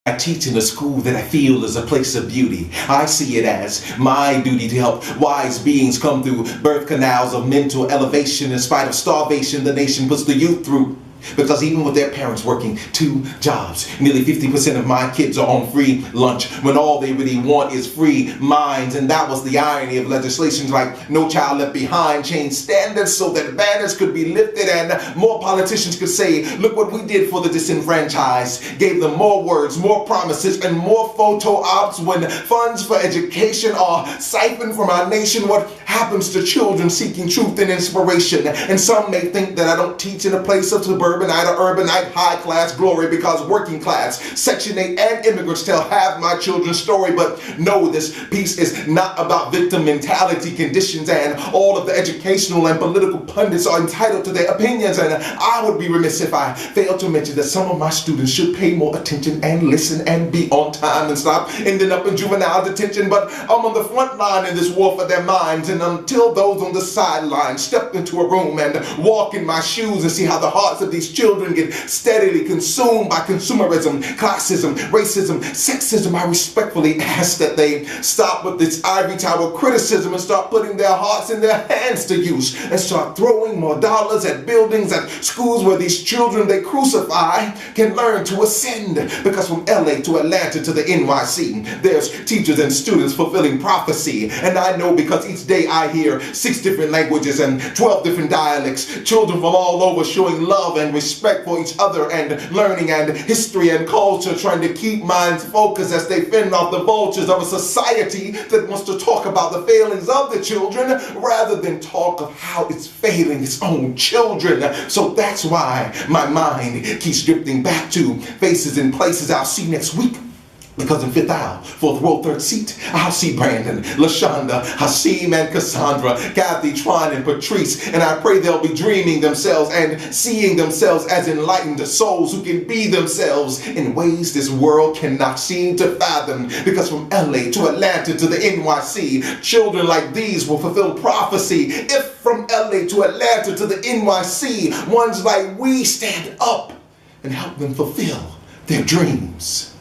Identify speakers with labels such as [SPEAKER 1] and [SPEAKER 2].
[SPEAKER 1] I teach in a school that I feel is a place of beauty. I see it as my duty to help wise beings come through birth canals of mental elevation. In spite of starvation, the nation puts the youth through. Because even with their parents working 2 jobs, nearly 50% of my kids are on free lunch when all they really want is free minds. And that was the irony of legislations like No Child Left Behind, changed standards so that banners could be lifted and more politicians could say, look what we did for the disenfranchised. Gave them more words, more promises, and more photo ops. When funds for education are siphoned from our nation, what happens to children seeking truth and inspiration? And some may think that I don't teach in a place of suburbanite or urbanite high class glory, because working class, Section 8 and immigrants tell half my children's story. But no, this piece is not about victim mentality conditions, and all of the educational and political pundits are entitled to their opinions. And I would be remiss if I failed to mention that some of my students should pay more attention and listen and be on time and stop ending up in juvenile detention. But I'm on the front line in this war for their minds, and until those on the sidelines step into a room and walk in my shoes and see how the hearts of these children get steadily consumed by consumerism, classism, racism, sexism, I respectfully ask that they stop with this ivory tower criticism and start putting their hearts in their hands to use, and start throwing more dollars at buildings, at schools where these children they crucify can learn to ascend. Because from LA to Atlanta to the NYC, there's teachers and students fulfilling prophecy. And I know because each day I hear 6 different languages and 12 different dialects, children from all over showing love and respect for each other, and learning and history and culture, trying to keep minds focused as they fend off the vultures of a society that wants to talk about the failings of the children rather than talk of how it's failing its own children. So that's why my mind keeps drifting back to faces and places I'll see next week. Because in 5th aisle, 4th row, 3rd seat, I'll see Brandon, LaShonda, Hasim, and Cassandra, Kathy, Tron, and Patrice. And I pray they'll be dreaming themselves and seeing themselves as enlightened souls who can be themselves in ways this world cannot seem to fathom. Because from LA to Atlanta to the NYC, children like these will fulfill prophecy. If from LA to Atlanta to the NYC, ones like we stand up and help them fulfill their dreams.